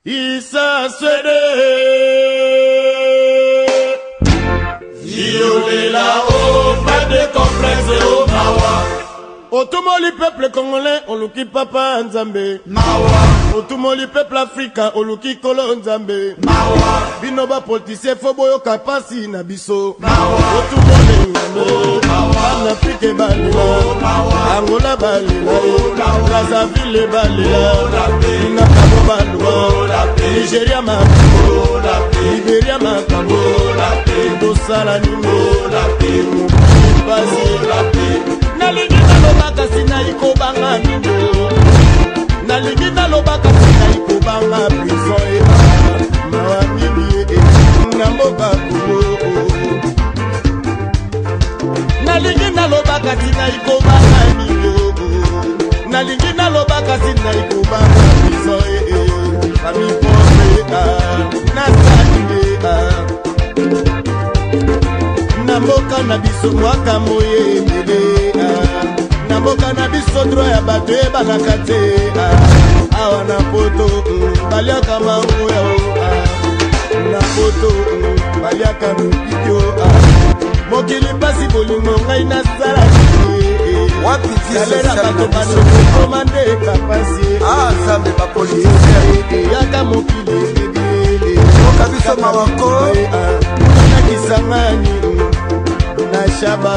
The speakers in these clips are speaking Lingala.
Isa Swede Violé là-haut, pas de complexe au Mawa. Otumoli peuple congolais, oluki papa Nzambe Mawa. Otumoli peuple africain, oluki kolo Nzambe Mawa. Binoba politicien foboyo kapasi na biso Mawa. Otumoli Nzambe Mawa. Afrique balila Mawa. Angola balila Brazzaville balila Inakabo balwa Nigeria makabo Liberia makabo Dosala nimo Basi Naligita lobaka sina ikobanga mindo Naligita lobaka sina ikobanga prison Mawa mimi Namboka kubo Naligita lobaka sina ikobanga mindo Naligita lobaka sina ikobanga prison Ami pobre Namboka na biso mwaka moye bebe Namboka na biso dro ya bato e balakate Awa na poto baliaka mango ya Na poto baliaka mpikyo Mokili pasi bolingo ngai na sala Wapiti salera bato bano komande kapasi Zambe ba politique Yaka mokili bebe Moka biso mawako Muna kisangani Nashaba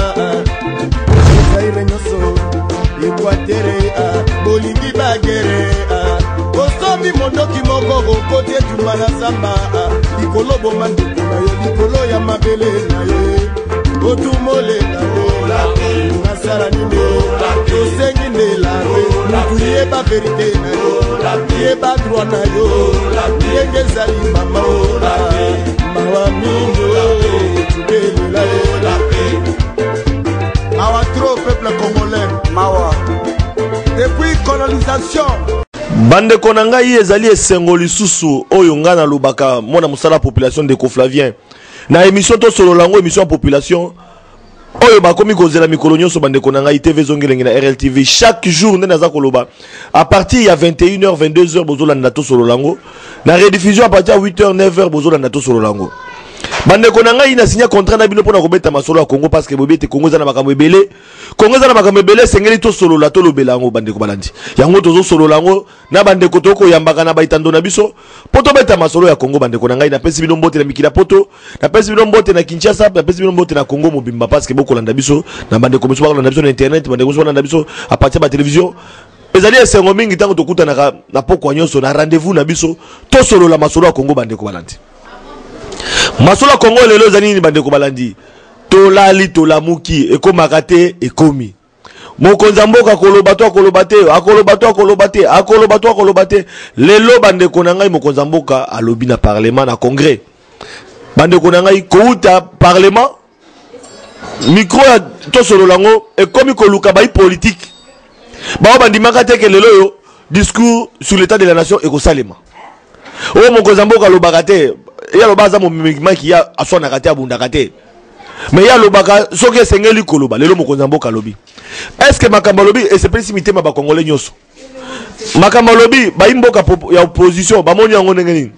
Zaire nyoso Equatere Bolivie bagere Kosomi mondoki moko Okote tumana zamba Likolo bomando kuna yo Likolo ya mabele na yo Otumole na yo Nasara nime Osengi ne la yo Mutu yeba verite na yo Yeba droit na yo Yenge zali mama Mawa minyo Tubele la yo Mawa trop peuple congolais Mawa depuis colonisation Bande konanga yi ezali esengo lisusu oyo nga na lubaka mona musala population de Flavien na émission to solo lango émission population oyo bakomi kozela mikolo nyonso bande konanga yi TV zongelenge na RLTV chaque jour nde naza koloba à partir ya 21h 22h bozolanda to solo lango na rediffusion à partir ya 8h 9h bozolanda to solo lango bande konanga ina signé contrat na bino pona kobeta masolo ya Congo parce que bobete Congo za na makambo ebele Congo za na makambo ebele sengeli to solo la to lobelango bande ko balandi yango tozo solo lango na bande ko toko yambaka na baitando na biso poto beta masolo ya Congo bande konanga ina pesi bino mbote na mikila poto na pesi bino mbote na Kinshasa na pesi bino mbote na Congo mobimba parce que boko landa biso na bande ko biso na biso na internet bande ko biso na biso à partir ba télévision ezali esengo mingi tango tokuta na poko nyonso na rendez-vous na biso to solo la masolo ya Congo bande ko balandi Masolo Congo lelo zanini bande ko balandi tolali tolamuki ekomaka te ekomi mokonza mboka koloba to akoloba te lelo bande ko nangai mokonza mboka alobi na parlement na congrès bande ko nangai kouta parlement micro ya to solo lango ekomi koluka bai politique ba bandimaka te ke lelo yo discours sur l'état de la nation ekosalema o mokonza mboka lobaka te ya lobaza mo miki ya asona kate abunda kate mais ya lobaka soki esengeli koloba lelo mokonza mboka lobi est-ce que makambo lobi et c'est précipité ma ba congolais nyoso makambo lobi ba imboka ya opposition ba moni yango ndenge nini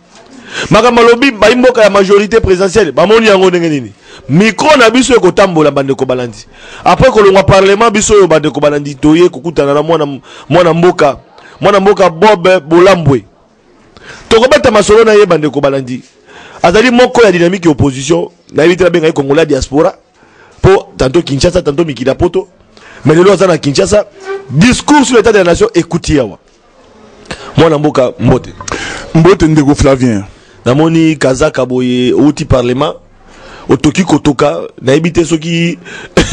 makambo lobi ba imboka ya majorité présidentielle ba moni yango ndenge nini micro na biso ekotambola bande ko balandi après kolongwa parlement biso yo bande ko balandi toye kokutana na mwana mboka Bob Bolambwe tokobeta masolo na ye bande ko balandi azali moko ya dynamique opposition na éviter benga Congolais diaspora pour tantôt Kinshasa tantôt mikila poto mais lelo azana Kinshasa discours sur l'état de la nation écoute yawa mwana mboka mbote ndeko Flavien namoni kazaka boye outi parlement otoki kotoka na éviter soki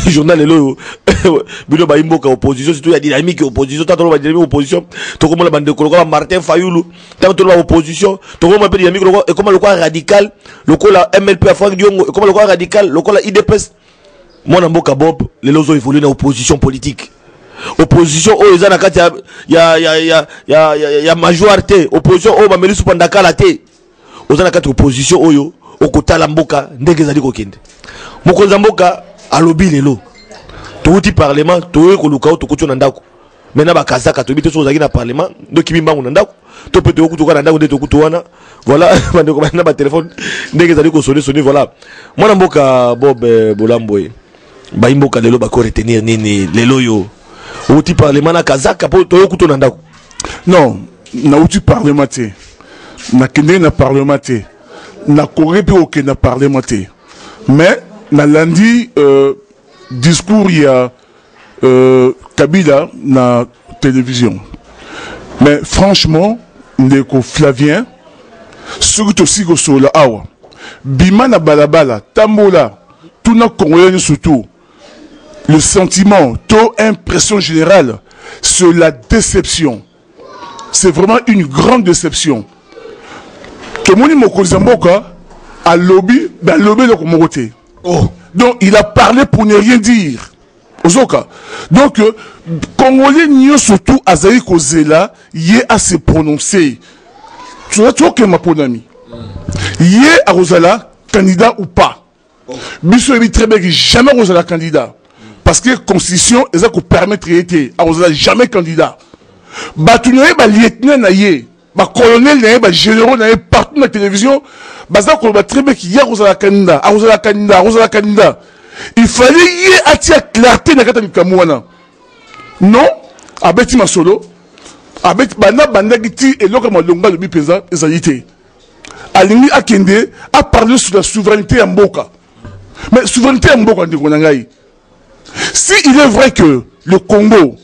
journal lelo bilo ba imboka opposition surtout ya dynamique opposition tant ba dynamique opposition to comme la bande ko Martin Fayulu tant to ba opposition to comme pe dynamique et comme le quoi radical le quoi la MLP Afrique Diongo et comme le quoi radical le quoi la IDPS mona mboka Bob les lozo évoluer na opposition politique opposition o ezana kati ya majorité opposition o ba meli supandaka la te ozana kati opposition oyo okotala mboka ndenge zali kokende mokonza mboka alobi lelo touti parlement toye koluka to kutuna ndako maintenant ba kazaka to bito so zaki na parlement donc bimba ngunda to peut to kutuka na ndako de to kutuwana voilà bande ko na ba téléphone ndenge zali ko sonner voilà mwana mboka Bob Bolamboye ba imboka lelo ba ko retenir nini lelo yo outi parlement na kazaka po to kutu na ndako non na outi parlement te na kende na parlement te na korepe oke na parlement te mais na lundi discours il y a Kabila na télévision. Mais franchement, ndeko Flavien, surtout aussi go sola awa. Bima na balabala, tambola, tout na congolais surtout. Le sentiment, taux impression générale, c'est la déception. C'est vraiment une grande déception. Tomoni Mokozamboka a lobby, ben lobby le Komogote. Oh. Donc il a parlé pour ne rien dire. Ozoka. Donc, Congolais n'y surtout Azaï Kozela, y est à se prononcer. Tu vois, tu vois que ma ponami. Y est à Rosala, candidat ou pas. Bissou est très bien que jamais Rosala candidat. Parce que la constitution, elle a permis de traiter. À Rosala, jamais candidat. Batounoye, bah, lieutenant naïe. Bah, colonel naïe, bah, généraux naïe, partout dans la télévision. Bah, ça, qu'on va très bien qu'il y a Rosala candidat. À Rosala candidat, Rosala candidat. Il fallait y attirer clarté dans le Kamouana. Non, abeti masolo, abeti banda giti et l'autre malonga le bipeza ezalité. Alingi akende a parlé sur la souveraineté en Mboka. Mais souveraineté en Mboka ndikonangai. Si il est vrai que le Congo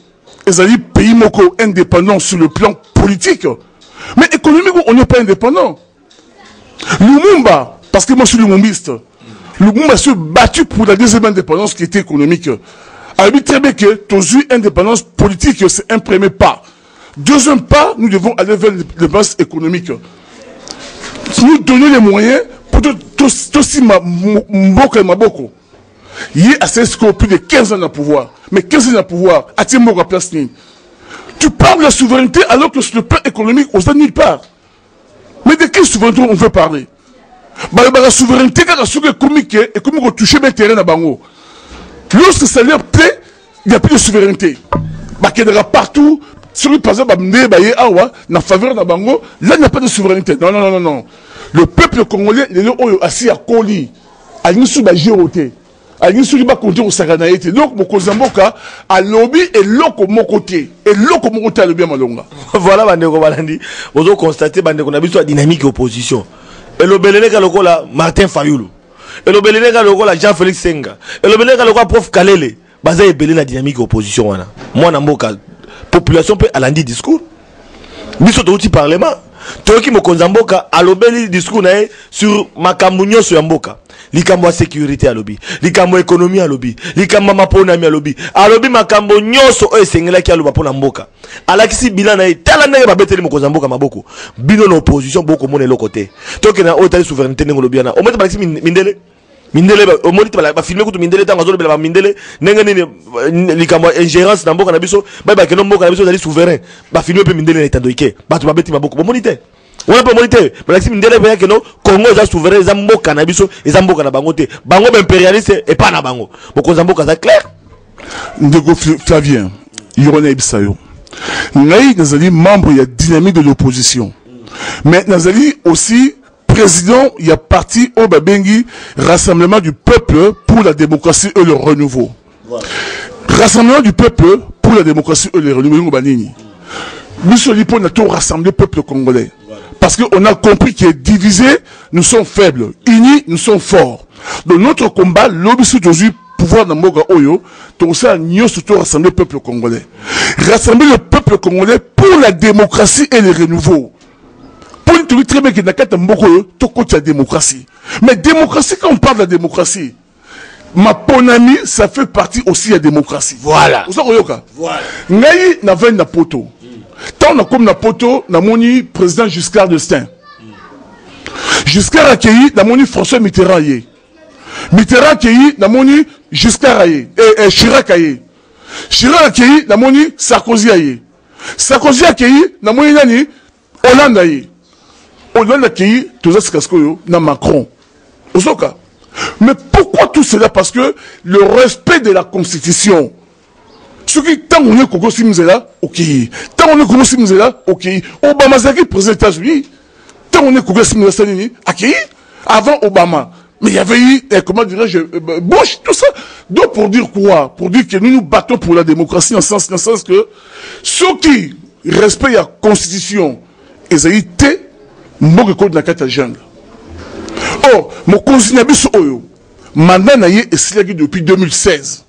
est un pays moko indépendant sur le plan politique, mais économiquement on n'est pas indépendant. Lumumba, parce que moi je suis lumumbiste. Lumumba s'est battu pour la deuxième indépendance qui était économique. A dit très bien que toujours indépendance politique, c'est un premier pas. Deuxième pas, nous devons aller vers l'indépendance économique. Nous donner les moyens pour aussi Mboka et Maboko. Il y a assez plus de 15 ans de pouvoir. Mais 15 ans de pouvoir, à Mboka place. Tu parles de la souveraineté alors que sur le plan économique, on ne se nulle part. Mais de quelle souveraineté on veut parler? La souveraineté, quand la souveraineté économique et comment on touche bien terrain à Bango. Lorsque ça leur plaît, il n'y a plus de souveraineté. Il y a partout, sur par exemple, en faveur de Bango, là il n'y a pas de souveraineté. Non, non, non, non. Le peuple congolais, il est assis à Koli, à l'issue de la géoté, à l'issue de la conduite au Saganaïté. Donc, mon Kozamboka, à lobby et l'autre mon côté. Et l'autre mon côté à lobby à Malonga. Voilà, Bandeko Balandi. Vous avez constaté, Bandeko, on a vu la dynamique opposition. Et le Beléneka lokola Martin Fayoulou. Et le Beléneka lokola Jean-Félix Senga. Et le Beléneka lokola Prof Kalele. Basé et belé la dynamique opposition. Moi, Namboka, population peut alandi discours. Biso to outil parlement. Toki Mokonzamboka a lobeli discours sur Makamunyo sur Yamboka. Likambo sécurité à lobby. Likambo économie à lobby. Likambo maponami à lobby. À lobby makambo nyoso sengela ki a lobby pona mboka. Alakisi bilan na tala na ba beteli Mokonzamboka maboko. Bino na opposition boko mona le côté. Toki na hôtel souveraineté ngo lobby na. O meta balaki mindele. Mindele o moni ba filmer ko to mindele tango zo ba mindele nenga nini likambo ingérence na mboka na biso ba ba keno mboka na biso zali souverain. Ba filmer pe mindele na tandoike. Ba to ba beti maboko. Bo monite. On a pas monité, mais si Mindele veut que non, Congo est souverain, Zambo cannabis, et Zambo canabangote, Bango impérialiste et pas na Bango. Beaucoup Zambo c'est clair. Ndego Flavien, Yorone Ibisayo. Naï Nazali membre, il y a dynamique de l'opposition. Mais Nazali aussi président, il y a parti au Babengi, Rassemblement du peuple pour la démocratie et le renouveau. Voilà. Rassemblement du peuple pour la démocratie et le renouveau. Nous sommes pour tout rassembler le peuple congolais. Voilà. Parce qu'on a compris qu'il est divisé, nous sommes faibles. Unis, nous sommes forts. Dans notre combat, l'objectif aujourd'hui, pouvoir dans Moga Oyo, tout ça, nous surtout rassembler le peuple congolais. Rassembler le peuple congolais pour la démocratie et le renouveau. Pour une théorie très bien qu'il n'y a qu'à tout côté la démocratie. Mais démocratie, quand on parle de la démocratie, ma ponami, ça fait partie aussi de la démocratie. Voilà. Voilà. Ngaï n'a pas na poto. Tant on a comme na poto, na moni président Giscard d'Estaing. Giscard accueilli, na moni François Mitterrand yé. Mitterrand accueilli, na moni Giscard yé. Chirac yé. Chirac accueilli, na moni Sarkozy yé. Sarkozy accueilli, na moni nani Hollande yé. Hollande accueilli, tout ça c'est kaskoyo, na Macron. Osoka. Mais pourquoi tout cela? Parce que le respect de la Constitution, Ce qui, tant on est Congo Simzela, ok. Tant on est Congo Simzela, ok. Obama Zaki, président des États-Unis. Tant on est Congo Simzela, Salini, ok. Avant Obama. Mais il y avait eu, comment dirais-je, Bush, tout ça. Donc, pour dire quoi? Pour dire que nous nous battons pour la démocratie, dans le sens que ceux qui respectent la Constitution, ils ont été, mon code de la jungle. Or, mon conseiller, mandat naïe est depuis 2016.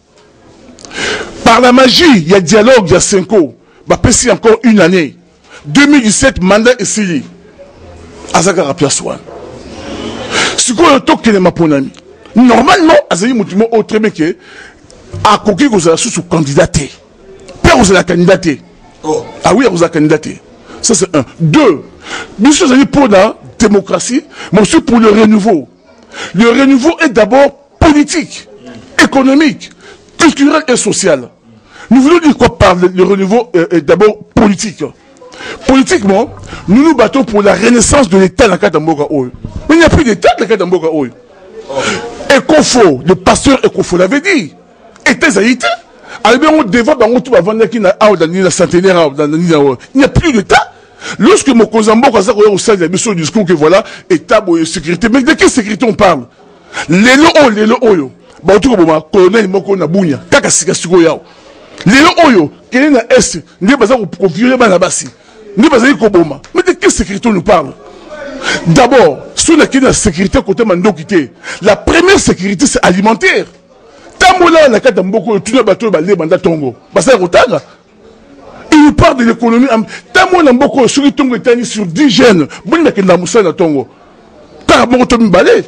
Par la magie, il y a dialogue, il y a 5 ans. Bah, passer encore une année. 2017, mandat est signé. Azaka Rapiaswan. Ce qu'on entend qu'il est ma ponami. Normalement, Azaï Moutimon, autre mec, a coquille que vous avez sous candidaté. Père, vous avez candidaté. Oh. Ah oui, vous avez candidaté. Ça, c'est un. 2. Nous sommes pour la démocratie, mais aussi pour le renouveau. Le renouveau est d'abord politique, économique, culturel et social. Nous voulons dire quoi par le renouveau est d'abord politique. Politiquement, nous nous battons pour la renaissance de l'État dans le cadre d'Amboka Oyo. Mais il n'y a plus d'État dans le cadre d'Amboka Oyo. Ekofo, le pasteur Ekofo l'avait dit. Et tes haïtés, alors on dévoile dans tout avant qu'il y a centenaire, il n'y a plus d'État. Lorsque mon Kozambo a au sein de la mission du discours que voilà, État et sécurité. Mais de quelle sécurité on parle? Lelo Oyo. Bah, tout le monde, colonel Moko Nabunya, Kakasika Sugoyao. Lelo Oyo, quel est la Est, n'est pas pour violer Banabasi. N'est pas à Koboma. Mais de quelle sécurité on nous parle? D'abord, sur la sécurité côté Mandokité, la première sécurité c'est alimentaire. Tamola, la carte d'Amboko, tout le bateau, les mandats Tongo. Bah, ça Rotanga. Il nous parle de l'économie. Tamola, Mboko, sur les Tongo, sur 10 jeunes. Bon, il y a que la moussa na Tongo. Car bon, Tomi Balé.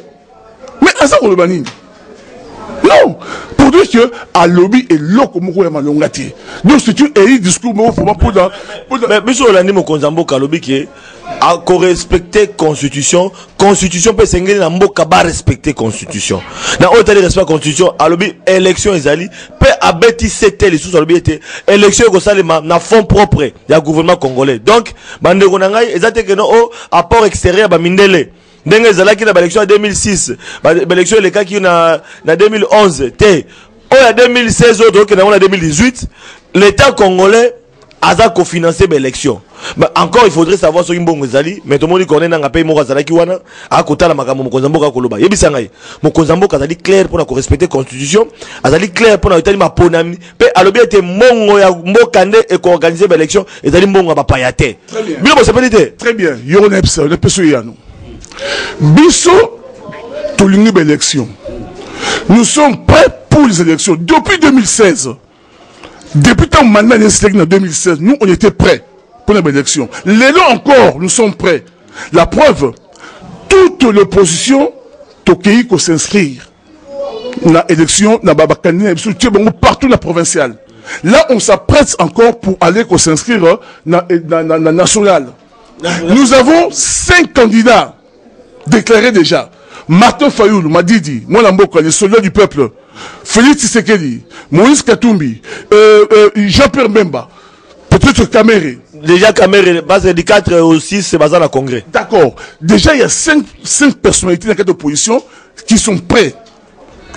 Mais à ça, on le banine. Non, pour dire que à lobby et l'eau moko ya malongati. Donc c'est un discours mais faut pour mais monsieur Olandi Mokonzambo Kalobi qui a respecter constitution peut s'engager na mboka ba respecter constitution. Na autant de respect constitution à lobby élection ezali peut abeti c'était les sous lobby était élection ko salema na fonds propre ya gouvernement congolais. Donc bande ko ngai ezate que no apport extérieur ba mindele. Ndenge ezalaki na élection en 2006, élection les cas qui na 2011 té o ya 2016 autres que na 2018, l'état congolais a cofinancé l'élection. Mais encore il faudrait savoir ce qui mbongo ezali, mais tout le monde connaît na pays mo kazalaki wana a kotala makambo Mokonzambo ka koloba. Yebisa ngai, Mokonzambo kazali clair pour na respecter constitution, azali clair pour na itali maponami, pe alobi ete mongo ya mbokande et ko organiser l'élection, ezali mbongo ba payate. Bien bon c'est très bien. Yo neps, le peso yano. Bisso, tout l'union élection. Nous sommes prêts pour les élections. Depuis 2016, depuis tant mandat en 2016, nous on était prêts pour les élections. Les lois encore, nous sommes prêts. La preuve, toute l'opposition, Tokéi qu'on s'inscrire dans l'élection, dans Babakani, partout dans la provinciale. Là, on s'apprête encore pour aller qu'on s'inscrire dans la nationale. Nous avons 5 candidats déclarés déjà. Martin Fayoulou, Madidi, Moulamboka, les soldats du peuple, Félix Tshisekedi, Moïse Katumbi, Jean-Pierre Mbemba, peut-être Kamere. Déjà Kamere, base du 4 au 6, c'est basé à congrès. D'accord. Déjà, il y a 5 personnalités dans cette opposition qui sont prêts.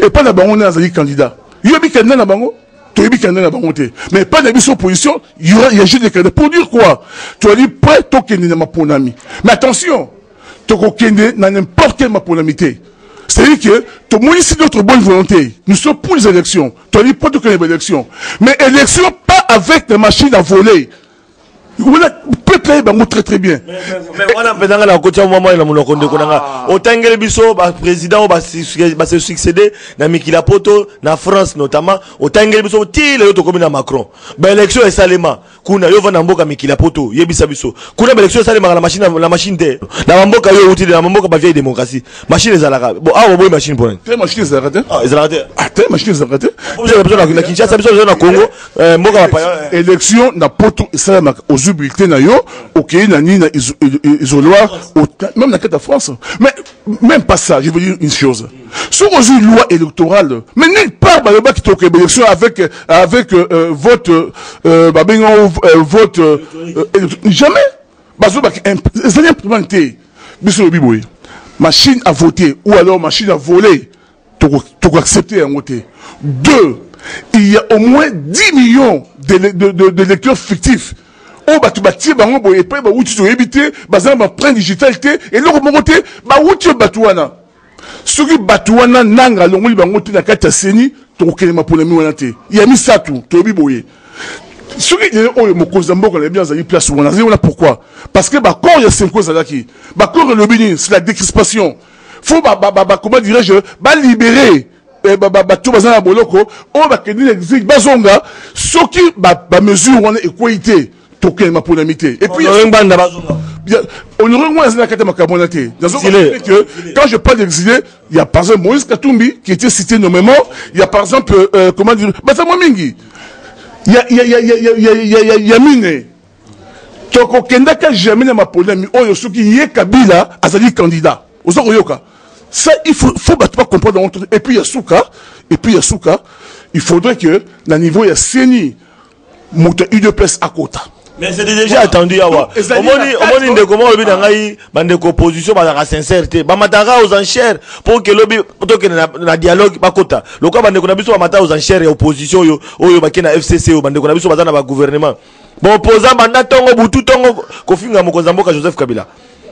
Et pas d'abord, on est un candidat. Il y a des candidats là-bas. Mais pas de opposition, il y a juste des candidats. Pour dire quoi? Tu as dit prêt, toi qui es ma ponami. Mais attention, tu as dans n'importe quelle maponamité. C'est-à-dire que tout le monde ici notre bonne volonté. Nous sommes pour les élections. Tu as dit pas de quelle élection. Mais élection, pas avec des machines à voler. Peuple est très très bien. Mais on a besoin de la côté au moment où on a connu au Tangel Bisso, président va se succéder dans Mikila Poto, dans France notamment. Au Tangel Bisso, il est au commune Macron. Ben l'élection est salement. Kuna yo vana mboka Mikila Poto, yebisa biso. Kuna élection salement la machine de. La mboka yo outil de la mboka ba vieille démocratie. Machine les alaka. Bon, ah bon machine pour elle. Très machine les alaka. Ah, les alaka. Ah, très machine les alaka. Vous avez besoin de Kinshasa, besoin de Congo. Mboka ba élection na Poto salement aux bulletins na yo. Ok, nani na isoloir, même dans la France. Mais même pas ça, je veux dire une chose. Sur une loi électorale, mais nulle part dans le bas qui toque élection avec vote jamais. C'est implémenté. Machine à voter ou alors machine à voler. Tu accepter un voter. 2. il y a au moins 10 millions de lecteurs fictifs. Oh, bah, tu bâtis, bah, on boye pas, bah, où tu dois éviter, bah, ça, bah, prendre digital, et là, mon côté, bah, où tu batouana. Ce qui batouana, nanga, l'on bah, on na kata seni, ton kelema pour les mouanate. Il y a mis ça tout, tu as boye. Ce qui est, oh, mon Kozambo, on est bien, ça y place, on a pourquoi? Parce que, bah, quand il y a 5 causes à qui, bah, quand le bini, c'est la décrispation. Faut, bah, comment dirais-je, bah, libérer. Tout bazana boloko on va que l'exig bazonga ce qui mesure on équité token ma polamité et puis on aurait moins la carte macabonate que quand je parle d'exilé il y a par exemple Moïse Katumbi qui était cité nommément il y a par exemple comment dire Batama Mingi il y a mine toko kendaka jamais na ma polémique oyo soki yé Kabila azali candidat aux oyoka. Ça, il faut pas comprendre. Et puis il y a Souka, il faudrait que, dans niveau, il y a Séni, Mouta UDPS à côté. Mais c'est déjà attendu, Awa. Au moins, de comment le bidangaï, bande opposition, la sincérité, matara aux enchères, pour que lobby, pour que la dialogue, bakota. Le quoi, bande konabiso, matara aux enchères et opposition, yo, bakena FCC, bande konabiso, bazana ba gouvernement. Bon, opposant, banda tongo, boutou tongo, kofinga mokozamboka Joseph Kabila.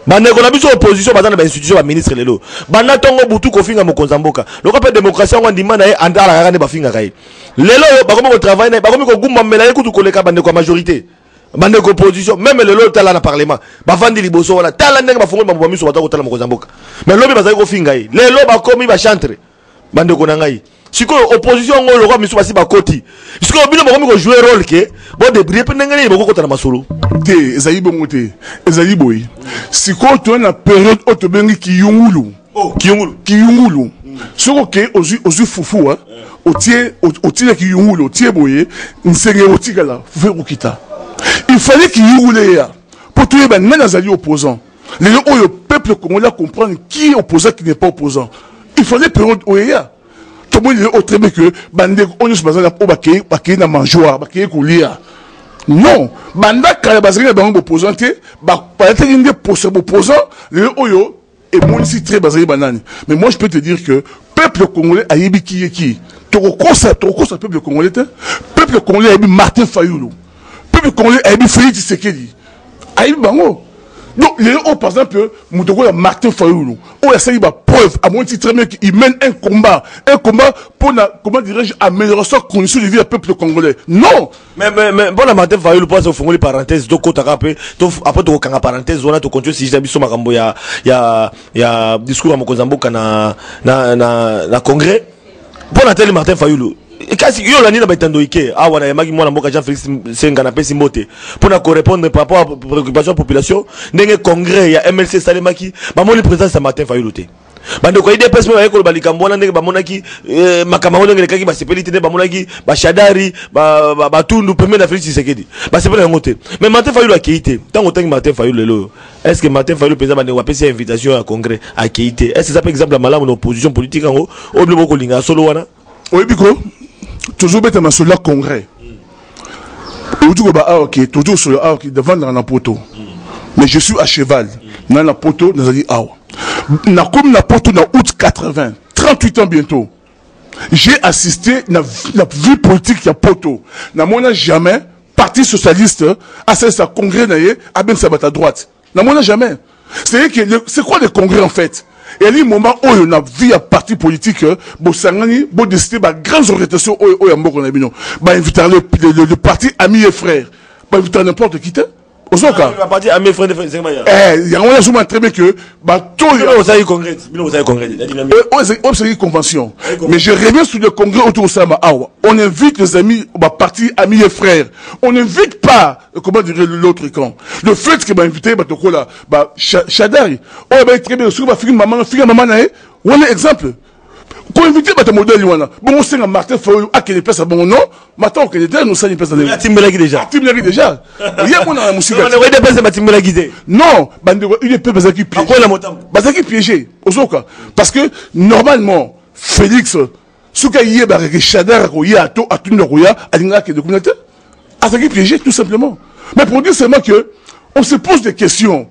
Bande konabiso opposition, bazana ba institution, ba ministre lelo. Banda tongo, boutou, kofinga mokozamboka. Le quoi, démocratie, on dit, mana, andala, ragane, bafinga kai. Lelo, bakomi ko travail, bakomi ko goumba, mela, écoute, koleka, bande ko majorité. Bande opposition même le lot tala na parlement ba vandi liboso wala tala ndenge ba fongoli ba miso batako tala mokozamboka mais lobi bazali ko finga yi le lo ba komi ba chantre bande ko nangai siko opposition ngo lo ko miso basi ba koti siko bino ba komi ko jouer rôle ke bo de briller pe ndenge ba ko kota na masolo te ezali bongote ezali boy siko to na période auto bengi kiyungulu kiyungulu siko ke ozu fufu hein otie kiyungulu otie boye nsenge otikala fufu okita. Il fallait qu'il y ait pour tout le monde les opposants. Le peuple congolais comprendre qui est opposant, qui n'est pas opposant. Il fallait période où il y a. Tout le monde est autre que bande on est basé au baké na mangeoire, baké coulia. Non, bande quand basé na bande opposanté, pas être une des opposants, le oyo est moins si très basé banane. Mais moi je peux te dire que peuple congolais a yebi qui est qui. Ton peuple congolais, peuple congolais a yebi Martin Fayulu. Peuple congolais a eu Félix Tshisekedi. A eu bango. Donc, les gens, par exemple, Moutoko Martin Fayulu. Oh, il y a preuve, à mon titre, qu'il mène un combat pour, comment dirais-je, améliorer sa condition de vie du peuple congolais. Non! Mais, bon, la Martin Fayulu, pour ça, il faut les parenthèses, donc, après, tu as parenthèse, on a tout continué, si j'ai mis sur ma rambo, il y a discours à Mokozambo, na congrès. Pour la télé Martin Fayulu. Kasi yo la nina baitando ike awa na maki mwana mboka Jean Félix Senga na pesi mbote pour na répondre par rapport à préoccupation de la population ndenge congrès ya MLC Salemaki ba moni président sa Martin Fayulu te bande ko ide pesi ba ko balikambo na ndenge ba monaki makama ndenge kaki ba sepelite ba monaki ba shadari ba tundu pembe na Félix Tshisekedi ba sepela ngote mais Martin Fayulu a keité tango tangi Martin Fayulu lelo est-ce que Martin Fayulu président bande wa pesi invitation à congrès a keité est-ce que ça par exemple la malamu d'opposition politique en haut obli boko linga solo wana oyebiko toujours bête à sur le congrès. Toujours sur le devant dans la poteau. Mais je suis à cheval. Dans la poteau, nous avons dit comme la poteau dans août 80, 38 ans bientôt. J'ai assisté à la vie politique de poteau. N'a jamais parti socialiste à ce congrès à Ben Sabat à droite. N'a jamais. C'est quoi le congrès en fait? Et à un moment où on a vu un parti politique, bon sangani, bon décider bah grandes orientations où on a mis bah inviter le parti amis et frères, bah inviter n'importe qui t'es. Au son cas. Le parti amis et frères, c'est quoi il y a un moment très bien que bah tout. Vous avez congrès, vous avez congrès. C'est une convention. Mais je reviens sur le congrès autour de ça. On invite les amis, bah parti amis et frères. On n'invite pas, comment dire l'autre camp. Le fait que bah invité bah tout là, bah Chadari. Oh bah très bien. Sur bah fille maman naé. On est exemple. Quand invité bah ta modèle Luana. Bon on sait que Martin Fayulu a qu'il place à bon nom. Maintenant qu'il était nous ça il place à. La Timbelagi déjà. Timbelagi déjà. Il y a mon musique. On aurait dépassé ma Timbelagi. Non, bande il est peu bazaki piégé. Pourquoi la motam? Bazaki piégé. Ozoka. Parce que normalement Félix Souka yé bah que Chadar Roya à tout le Roya à l'inga que de communauté. Bazaki piégé tout simplement. Mais pour dire seulement que on se pose des questions.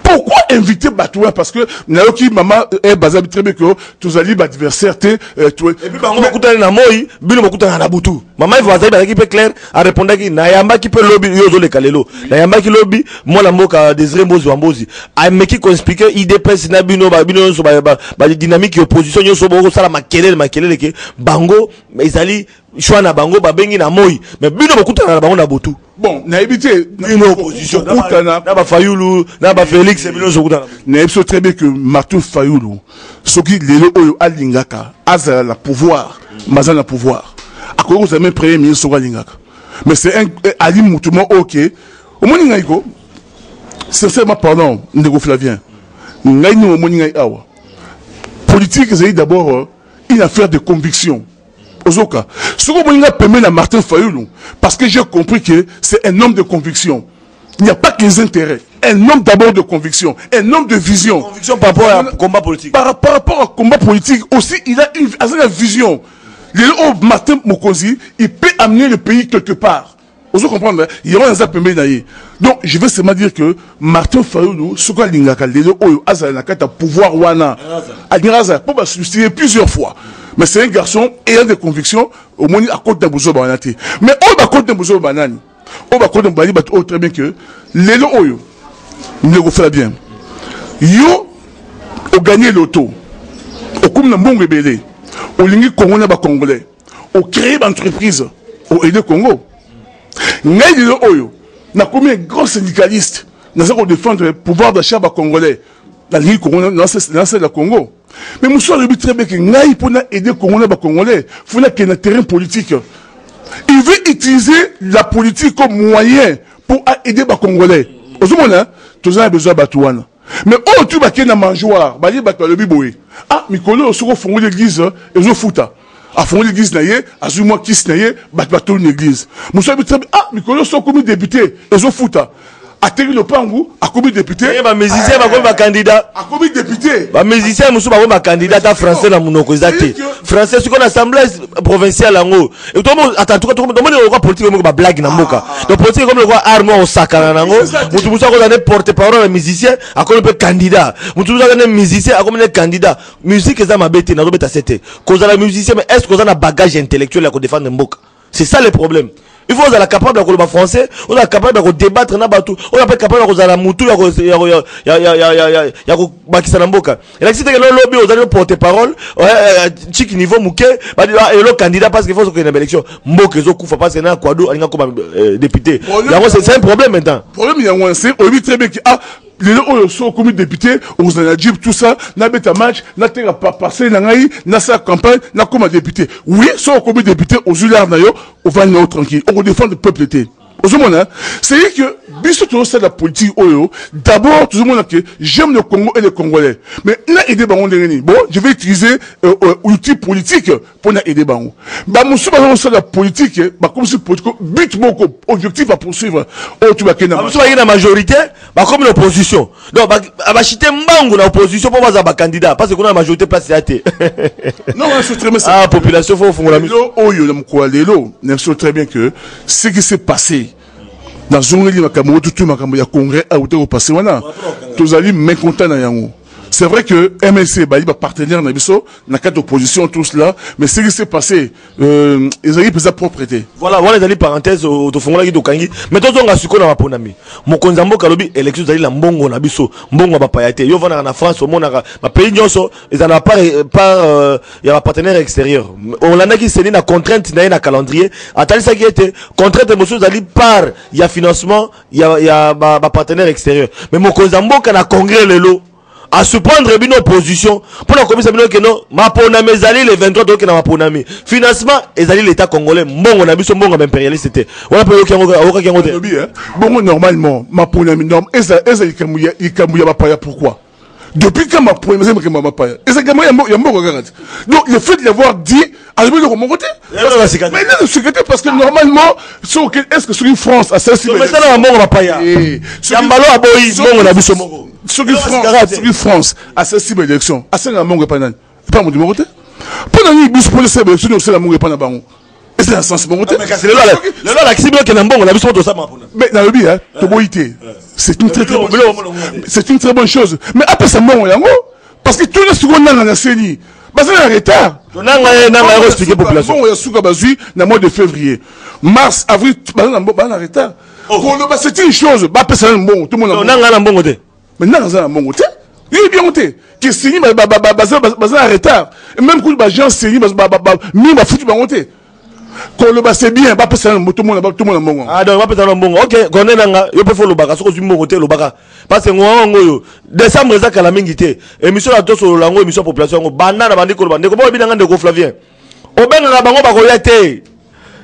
Pourquoi inviter Batouin? Parce que Naoki maman est basé très bien que tous allez adversaire et puis bango bakutana na moi bino bakutana na butu maman il va dire qui peut clair à répondre qui na yamba qui peut lobby yozo le kalelo na yamba qui lobby moi la mboka Désiré Mbozi wa Mbozi a meki ko expliquer IDPS na bino so ba dynamique opposition yoso boko sala makelele ke bango ezali choix na bango ba bengi na moi mais bino bakutana na bango na butu. Bon, na évité une opposition na ba Fayulu na ba Félix bino so kutana na évité très bien que Martin Fayulu ce qui lelo oyo alingaka azala la pouvoir mazana pouvoir akoko vous même premier ministre so alingaka mais c'est un Ali Moutouma OK au moni ngaiko sincèrement pardon ndeko Flavien ngai no moni ngai awa politique c'est d'abord une affaire de conviction. Ozoka. Ce que vous permet à Martin Fayulu, parce que j'ai compris que c'est un homme de conviction. Il n'y a pas que les intérêts. Un homme d'abord de conviction, un homme de vision. Conviction par rapport au combat politique. Par rapport au combat politique aussi, il a une vision. Le Martin Mokonzi, il peut amener le pays quelque part. Vous comprenez? Il y aura un permis d'ailleurs. Donc, je veux seulement dire que Martin Fayulu, ce qu'on a dit, il a pouvoir wana. Il pour substituer plusieurs fois. Mais c'est un garçon ayant des convictions, au moins à côté d'un bouzo banati. Mais on va côté d'un bouzo banani. On va côté d'un bali, très bien que les lots, nous le fait bien. Yo, on gagne l'auto. Au comme d'un bon rebelle. Au lingi Congo n'a pas congolais. Au créer une entreprise. Au aider Congo. Ngay le oyo. N'a combien de grands syndicalistes. N'a pas défendre le pouvoir d'achat congolais. La ligne Congo, c'est la Congo. Mais monsieur le but très bien que Ngaï pour aider les Congolais, il faut qu'il y ait un terrain politique. Il veut utiliser la politique comme moyen pour aider les Congolais. Au moment là, tous ont besoin de Batouane. Mais oh tu vas qu'il y a un mangeoire, bah il va le biboé. Ah, Mikolo, sur le fond de l'église, ils ont foutu. À fond de l'église naïe, à ce moment qui se naïe, bah l'église. Monsieur le but très bien, ah, Mikolo sont comme député, ils ont foutu. A terri le pangu, a commis député. Les musiciens, ma candidat. A commis député. Les musiciens, ma candidat français dans mon occasion. Français, ce qu'on a assemblée provinciale en haut. Et tout le monde, attends, tout le monde, le roi politique comme blague dans Moka. Le politique comme le roi Arnaud au Sakana en haut. Moutou Moussa, on a porte-parole à musicien, à comme un candidat. Moutou Moussa, on a musicien, à comme un candidat. Musique, c'est ma bête, n'a pas été. Cause à la musicien, mais est-ce qu'on a un bagage intellectuel à défendre Moka? C'est ça le problème. Il faut être capable de parler français, on est capable de débattre dans bateau, on est capable de faire moutou, bakissanamboka. Et là si tu as le lobby aux allez porte-parole, chic niveau mouké, bah le candidat parce qu'il faut qu'il y ait une élection. Mboke zo kufa parce qu'il y a quoi d'autre, il y a comme député. C'est un problème maintenant. Problème il y a un c'est on dit très bien que ah les gens sont comme députés, on a dit tout ça, n'a pas de match, n'a pas passé n'a sa campagne, n'a comme député. Oui, sont comme députés aux ullars d'ailleurs, on va nous tranquille, on défend le peuple été. C'est que, bisous tout ça la politique, d'abord, tout le monde que j'aime le Congo et les Congolais. Mais, là, aider Bango de bon, je vais utiliser, outil politique pour aider Bango. Bah, mon souvent, ça la politique, bah, comme si politique, but beaucoup, objectif à poursuivre. Oh, tu vas qu'il y a la majorité, bah, comme l'opposition. Donc, bah, acheter Mbango, l'opposition, pour voir un candidat, parce qu'on a la majorité place à non, c'est très bien. Ah, population, faut la mise. Oh, yo, on sait très bien que ce qui s'est passé, dans zone li makambo tout makambo ya congrès a été passé wana tous ali mécontent na yango. C'est vrai que MLC ba partenaire na biso na cadre d'opposition tout cela, mais ce qui s'est passé ils ont pris sa propriété. Voilà les parenthèses au fongola ki dokangi mais to zonga siko na maponami mokonzi mboka lobi élection zali la mbongo na biso mbongo ba payate yo vana na France au monde na pays nyonso ils en a pas il y a un partenaire extérieur on l'a qui c'est na contrainte na calendrier atali ça qui était contrainte monsieur zali par il y a financement il y a ba partenaire extérieur mais mokonzi mboka na congrès lelo à se prendre une opposition pour la commission que non ma ponami ezali le 23 donc na ma ponami financement ezali l'état congolais mbongo na biso mbongo impérialiste c'était on a payé bon normalement ma ponami norme ezali kamuya ba paya pourquoi depuis quand ma ponami ma paya ezali kamuya ya mbongo garanti donc le fait de l'avoir dit à de mon côté mais là le secrétaire parce que normalement est-ce que sur une France à celle-ci mais ça na mbongo ba paya yambalo aboyi mbongo na biso mbongo sur France, à cette cible élection, à ce moment pas mon numéro. Pendant une bus pour les élections, c'est la mongue pas na bango. Et c'est un sens mon côté. Mais c'est là la cible qui est na bango, on a besoin de ça. Mais dans le but, hein, c'est une très bonne chose. Mais après ça, bon, parce que tout le monde dans la CENI, c'est un retard. On a expliqué population. Dans le mois de février, mars, avril, on a retard. C'est une chose. Tout le monde a bon côté. Mais non, on a bon côté. Il est bien côté. Que CENI, en retard. Même quand les gens CENI, ils foutent bon côté. C'est bien, tout le monde a bon. Ah, donc, ok, qu'on est là, il peut faire le baga, ce que tu me côté le baga. Parce que moi, décembre, ça, la mingité. Émission à tous sur l'angle, émission population, banana, bandiko, bandiko, bon, bien, de Flavien. Au ben, la bango, bagoyate.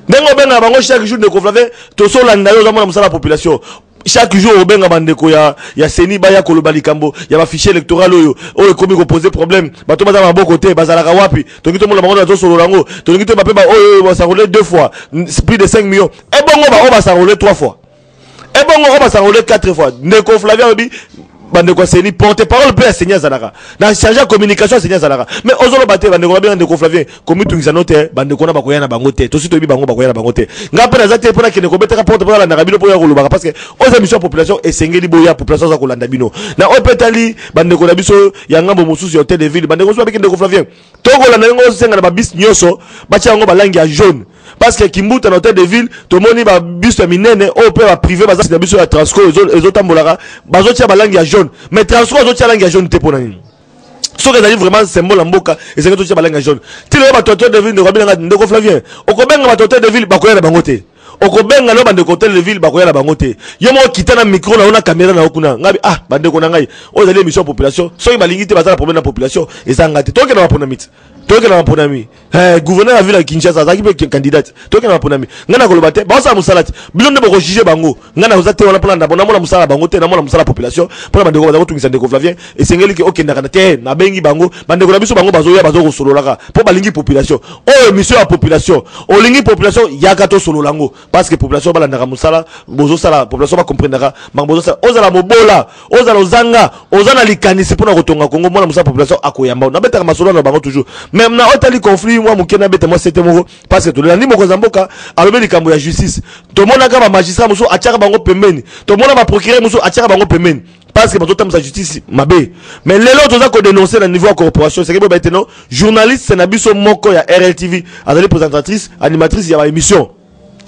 Nengo ben, la bango, chaque jour, de Flavien, tout sur la population. Chaque jour au benga bandeko ya seni baya kolobali kambo ya ba fichier électoral oyo komi ko poser problème bato baza na bon côté bazala ka wapi to ngito mola bango na to solo lango to ngito ba peba oyo ba s'enrôler 2 fois plus de 5 millions et bongo ba s'enrôler 3 fois et bongo ba s'enrôler 4 fois Ndeko Flavien obi bandeko seni porte parole pe enseigner zalaka na charger communication enseigner zalaka mais ozolo baté bandeko bien Ndeko Flavien komi tungisa note bandeko na bakoya na bango te to sito bi bango bakoya na bango te ngapa na zate pona kene ko beteka porte parole na rabino po ya kolobaka parce que aux émissions population esengeli boya population za kolanda bino na opetali bandeko na biso ya ngambo mosusu ya hôtel de ville bandeko so ba Ndeko Flavien to kolanda ngo senga na ba bis nyoso ba tia ngo ba langi ya jaune parce que Kimbuta dans hôtel de ville to moni ba bus minene au peu privé baza na biso ya Transco ezotambolaka bazo tia ba langi ya jaune mais Transco bazo tia langi ya jaune te pona nini so que ça vraiment symbole en mboka et c'est que to tia ba langi ya jaune ti le ba hôtel de ville de Robin Ndeko Flavien okobenga ba hôtel de ville bakoya na bango te okobenga no bandeko hôtel de ville bakoya na bango te yo mo kita na micro na ona caméra na okuna ngabi bandeko na ngai ozali émission population so balingi te bazala problème na population ezanga te toke na pona mit toke na pona mi gouverneur la ville de Kinshasa azaki pe candidate toke na pona mi ngana koloba te ba sa musalati bilonde boko juger bango ngana ozate wana plan na bona mona musala bango te na mona musala population pona bandeko bazako tungisa Ndeko Flavien esengeli ke okenda kana te na bengi bango bandeko na biso bango bazoya bazoko sololaka po balingi population émission ya population olingi population yaka to sololango parce que population balandaka musala bozo sala population ba comprendra bozo sala ozala mobola ozala ozanga ozana likanisi pona kotonga Kongo mona musala population akoyamba na betaka masolo na bango toujours même na otali conflit moi mukena bete moi c'était moko parce que to landi moko zamboka alobe likambo ya justice to mona ka ba magistrat muso atiaka bango pembeni to mona ba procureur muso atiaka bango pembeni parce que bato tam sa justice mabe mais lelo toza ko dénoncer na niveau ya corporation c'est que ba eteno journaliste na biso moko ya RLTV azali présentatrice animatrice ya ba émission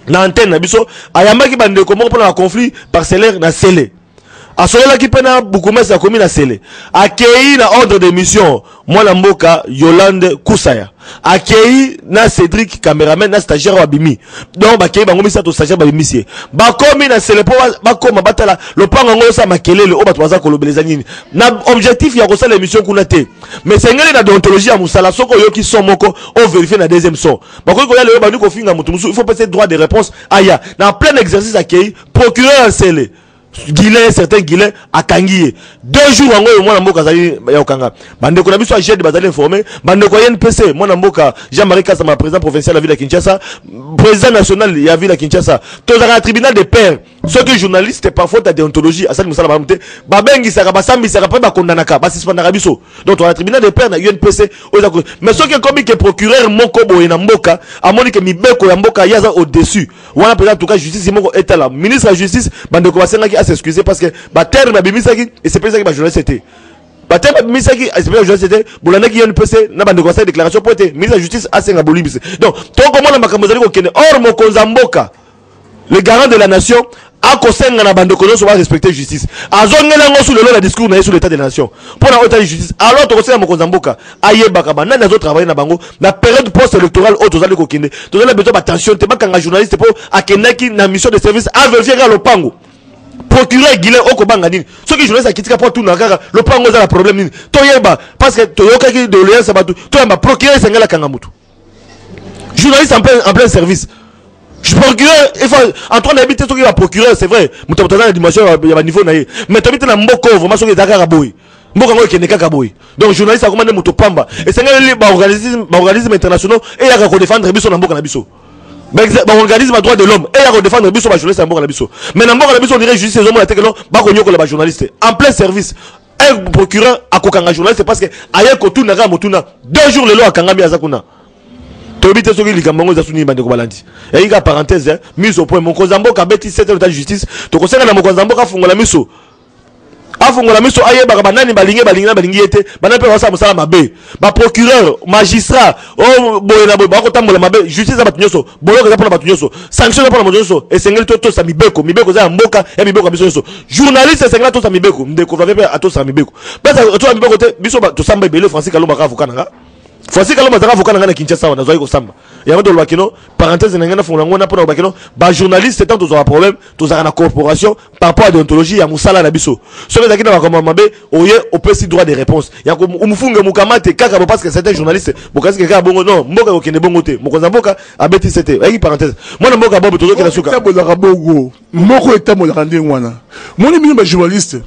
na antenne na biso ayamaki bandeko moko pona conflit parcellaire na Sele asola ki pena bukumesa komi na Sele akei na ordre de mission mwana mboka Yolande Kusaya akei na Cédric cameraman na stagiaire wa bimi donc bakei bango misa to stagiaire ba bimisie bakomi na Sele po bakoma batala lopango ngo sa makelele o bato baza kolobeleza nini na objectif ya kosala émission kuna te mais sengeli na déontologie ya musala soko yoki son moko o vérifier na deuxième son bakoki ko ya le bandi ko finga mutu musu il faut passer droit de réponse aya na plein exercice akei procureur Sele Guilin, certains Guilin, à Kangiye. 2 jours en haut, moi, Namboka, Zali, Yaokanga. Bandeko, la mission à Jet de Bazali informé. Bandeko, NPC, moi, Namboka, Jean-Marie Kassama, président provincial de la ville de Kinshasa, président national de la ville de Kinshasa. Tous un tribunal de pairs. Ceux qui journalistes, parfois, ta déontologie, à ça, nous allons monter. Babengi, ça va, Sambi, ça va pas, Kondanaka, Bassis Pandarabiso. Donc, on a un tribunal de pairs, UNPC, mais ceux qui ont commis que procureur, Monkobo et Namboka, à Monique, Mibeko, Yamboka, Yaza au-dessus. On a président, en tout cas, justice, Moko, est là. Ministre de la justice, Bandeko, s'excuser parce que terme bimisaki et c'est pas ça qui va journaliste c'était terme bimisaki et c'est pas journaliste c'était bolana qui une PC na bande conseil déclaration pour être ministre de la justice à senga bolibise donc to comment na makamozali ko kene or mo konzamboka le garant de la nation a kosenga na bande kono so va respecter justice azongela ngo sous le la discours na sur l'état de la nation pour na autre justice alors to kosenga mo konzamboka ayebaka bana na zo travailler na bango na période post électorale auto zali ko kende to zali besoin attention te bakanga journaliste pour akenaki na mission de service à vérifier le pango procureur Guilin okobanga nini ceux qui journaliste akitika pour tout na kaka le pango za la problème nini toyeba parce que toyokaki de l'OES abatu toyamba procureur sengala kanga mutu journaliste en plein service procureur il faut en train d'habiter ceux qui va procureur c'est vrai mutu tozana dimension ya niveau na ye mais tobite na mboko vraiment ceux qui zakaka boy mboka ngo kene kaka boy donc journaliste akomande mutu pamba et sengala ba organisme internationaux et ya ko défendre biso na mboka na biso organisme à droit de l'homme et à défendre biso ba journaliste en mboka na biso mais na mboka na biso on dirait justice les hommes la teke non ba ko nyoko la ba journaliste en plein service un procureur akokanga journaliste parce que aye ko tuna ga motuna 2 jours le lo akanga mi azakuna tobite soki likambango za suni bande ko balandi et il a parenthèse mise au point mon kozamboka beti 7 de justice to kosenga na mokozamboka fungola miso afungola miso ayeba banani balingi ete bana pe wasa musala mabe ba procureur magistrat o boyena boy ba ko tambola mabe justice za batunyoso bolo ka pona batunyoso sanction pona batunyoso et sengeli to sa mibeko za mboka ya mibeko biso yoso journaliste sengela to sa mibeko ndeko va pe ato sa mibeko basa to sa mibeko te biso to samba bele Francis Kalomba ka avocat nanga Francis Kalomba za avocat nanga na Kinshasa wana zoi ko samba ya ndo bakino parenthèse nanga fungola ngona pona bakino ba journaliste tant to problème to za na corporation par rapport à déontologie ya musala na biso so za kina ba koma mabe oye opesi droit de réponse ya ko umufunge mukamate kaka parce que certains journalistes bokasi kaka bongo non mboka ko kende bongo te mokonza mboka abeti c'était ayi parenthèse mwana mboka bobo tozo kena suka tabola bongo moko etamola kande ngwana moni bino ba journaliste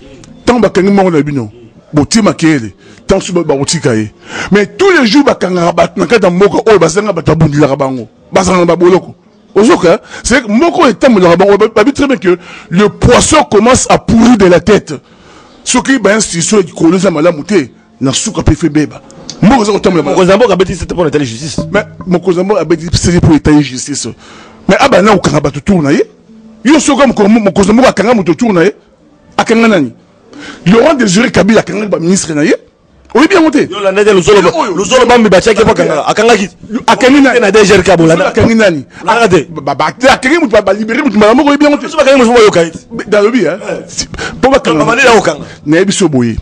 tant ba kangi mongo na bino botima kele tant su ba botika ye mais tous les jours ba kanga ba na kata mboka o ba sanga ba tabundila ka bango ba sanga ba boloko ozoka c'est que moko etamola bango ba bi très bien que le poisson commence à pourrir de la tête ce qui ba institution qui colonise malamu te na suka pe fe beba moko za etamola mokonza beti c'était pour étaler justice mais mokonza mboka beti c'est pour étaler justice mais abana o kanga ba tourna ye yo soka mokonza mboka kanga mo tourna ye akanga nani Laurent Désiré Kabila akanga ba ministre na ye oui bien monté yo la ndé le solo bambi ba cheke akanga ki akanga nani na DGR Kabula akanga nani arrêtez ba akanga mutu ba libérer mutu ba moko oui bien monté so bakanga mo yo kait dans le bien pour ba kanga ba la okanga na biso boye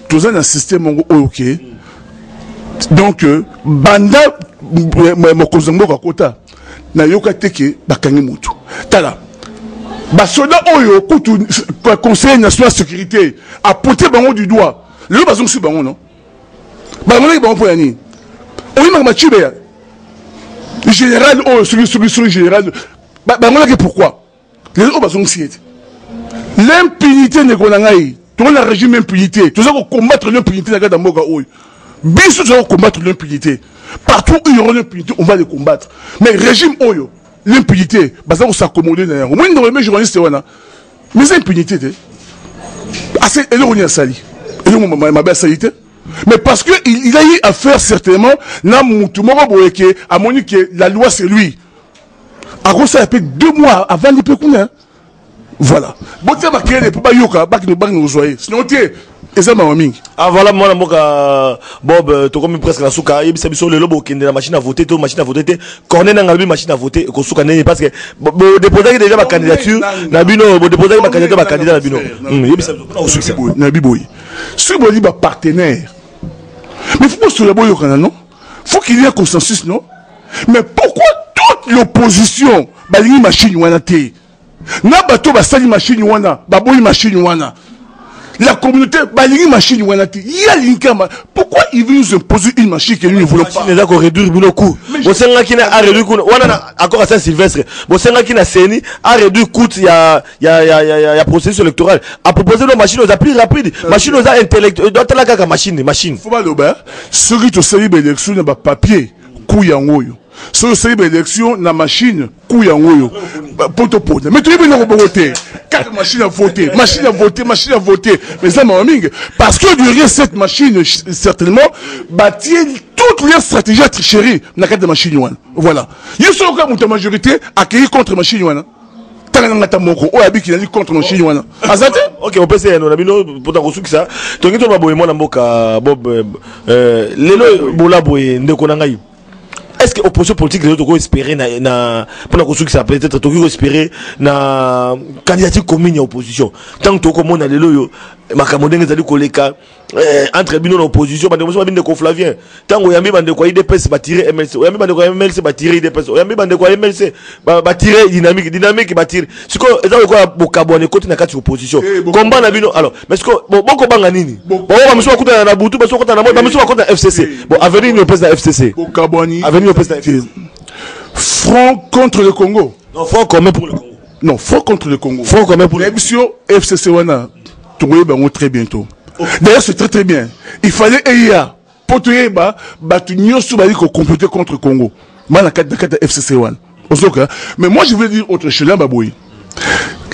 tous un système OK donc banda mokozango ka kota na yoka teke bakangi mutu tala basoda oyo kutu conseil national de sécurité a pointé bango du doigt le bazong su bango non bango bango pour yani oyi ma chibe ya général oyo sur général bango là que pourquoi les autres bazong siete l'impunité ne konangai tout le régime impunité tout ça pour combattre l'impunité na kada mboka oyo biso ça combattre l'impunité partout où il y aura l'impunité on va les combattre mais régime oyo l'impunité, ça on s'accommoder d'ailleurs. Moi, nous les journalistes, mais c'est impunité. Assez, et là on y a sali. Et là ma belle salité. Mais parce que il a eu à faire certainement, na moutoumoro boyeke, à moni que la loi c'est lui. À gros ça a fait 2 mois avant les pécunins. Voilà. Bon tiens ma kele pour pas yoka, bak nous joyer. Sinon t'es ah voilà moi la moka Bob to comme presque la souka yebisa biso le lobo kende la machine à voter corner na ngabi machine à voter ko souka nene parce que déposer déjà ma candidature na bino déposer ma candidature ba candidat na bino yebisa biso succès na biboy si boli ba partenaire mais faut sur le boyo kana non faut qu'il y ait consensus non mais pourquoi toute l'opposition ba lingi machine wana te na bato ba sali machine wana ba boyi machine wana la communauté balingi machine wanati ya linkama pourquoi ils veulent nous imposer une machine que nous ne voulons pas les d'accord réduire bino coût bosenga kina a réduire coût wana encore à Saint-Sylvestre bosenga kina seni a réduire coût ya processus électoral à proposer nos machines aux plus rapides machines aux intellectuels doit la kaka machine faut pas le ba celui qui se libre élection na papier coup ya ngoyo so c'est une élection na machine coup ya ngoyo poto poto mais tu es venu au voter quatre machines à voter mais ça m'a mingi parce que derrière cette machine certainement bâtir toutes les stratégies à tricherie na quatre machines voilà il y a seulement une majorité accueilli contre machine wana tangana moko o abiki na contre machine wana azate OK on peut essayer on a bino pour ta reçu ça tongi to maboye mona mboka Bob lelo bola boye ndeko na ngai. Est-ce que l'opposition politique doit espérer pour la construction ça peut-être doit espérer na candidature commune à opposition tant que comme on a les loyo makamodenge zali koleka entre bino na opposition bande mo binde ko Flavien tant oyambi bande ko IDPS ba tirer MLC oyambi bande ko MLC ba tirer IDPS oyambi bande ko MLC ba tirer dynamique ba tirer siko ezali ko bokabone côté na kati opposition combat na bino alors mais siko boko banga nini bon ba mso kuta na butu ba so kuta na ba mso kuta FCC bon avenir no pesa FCC bokaboni avenir no pesa front contre le Congo non front commun pour le Congo non front contre le Congo front commun pour l'émission FCC wana très bientôt. D'ailleurs, c'est très bien. Il fallait EIA pour tuer tu n'y comploter contre le Congo. Mal la FCC one. Mais moi, je veux dire autre chose là, Baboui.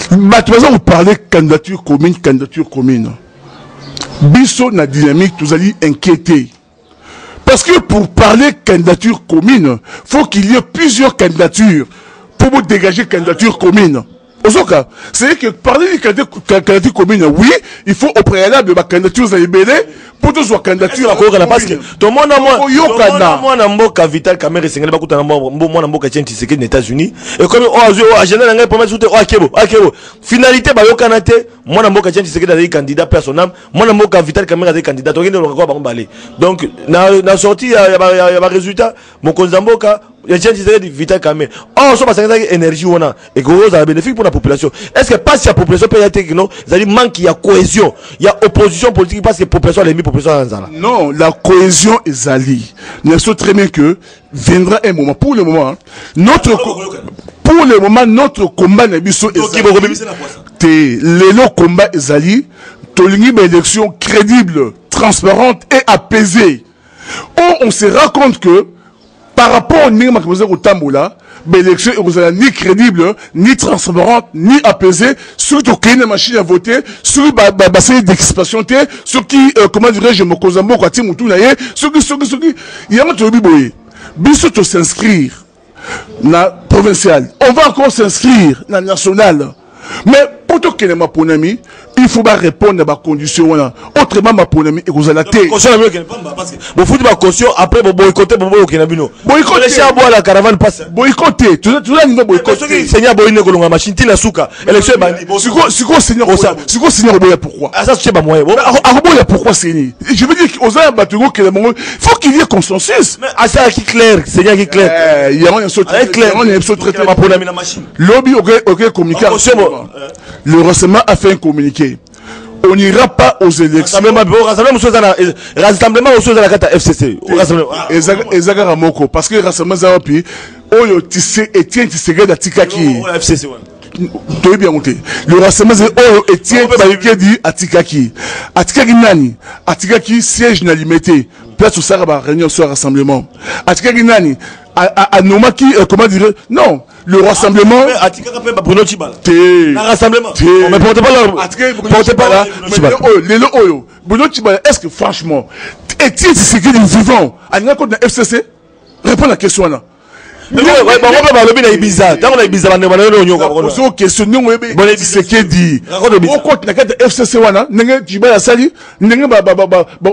Vous parlez candidature commune. Bisso na dynamique, vous allez inquiéter. Parce que pour parler candidature commune, faut qu'il y ait plusieurs candidatures pour vous dégager candidature commune. C'est-à-dire que parler de candidature commune, oui, il faut au préalable ma candidature à Ebélé pour tous soit candidature commune. Parce que tout le monde a mboka Vital Kamerhe Sengeli bakuta na mboka mboka Tiens Tshisekedi aux États-Unis et comme agenda na promettre tout akebo finalité ba yokana te mwana mboka Tiens Tshisekedi est candidat personnel mwana mboka Vital Kamerhe est candidat to ngende lokwa ba mbale donc na sorti ya ba résultat mon konzamboka il y a des Vital Kamerhe. Oh, ça passe avec énergie on a et que ça bénéfique pour la population. Est-ce que pas si la population peut être que non, ça dit manque il y a cohésion, il y a opposition politique parce que la population les mis population en non, la cohésion est ali. Nous savons très bien que viendra un moment pour le moment notre combat n'est pas le combat est ali, tolingi une élection crédible, transparente et apaisée. On se rend compte que par rapport à l'élection est ni crédible, ni transparente, ni apaisée, surtout qu'il y a une machine à voter, sur une d'expression, sur qui, comment dirais-je, me cause un mot, quoi, sur qui, il y a un truc, il s'inscrire na provincial. On va encore s'inscrire na national. Mais pour tout qu'il y ait ma ponami, il faut pas répondre à ma condition. Autrement, ma ponami, et vous allez la tête. Vous foutez ma caution, après vous boycottez, vous boycottez. Boycottez. Laissez à boire la caravane passe. Boycottez. Tout le monde boycotter. Seigneur Boyne Kolonga, machine, Tina Souka. Élection bandit. C'est quoi, Seigneur Boya, pourquoi? Ah, ça, c'est pas moyen. Boya, pourquoi, Seigneur? Je veux dire qu'aux Arabes, Batugo, il faut qu'il y ait consensus. Mais, ah, ça, qui clair, Seigneur, qui clair. Il y a un saut très clair. Il y a un saut très clair. Lobby, ok, communiqué. Le renseignement a fait un communiqué. On n'ira pas aux élections. Rassemblement aux choses à la carte FCC. Ezagara Moko. Parce que le rassemblement Zawapi, Oyo Tissé, Etienne Tshisekedi Atikaki. FCC, tu es bien monté. Le rassemblement Oyo Etienne Tshisekedi Atikaki. Atikaki Nani. Atikaki siège n'a limité. Place au Saraba, réunion sur rassemblement. Atikaki Nani. À Nomaki, comment dire? Non. Le rassemblement. Rassemblement. Mais portez pas là. Portez pas là. Bruno Tibala, est-ce que franchement, est-il Tshisekedi vivant? À l'un contre la FCC? Réponds à la question là. Mais on a Ibiza. Dans on a Ibiza, on a questionné Tshisekedi. Au compte la carte FCC wana, n'engage Tibala Sali, n'engage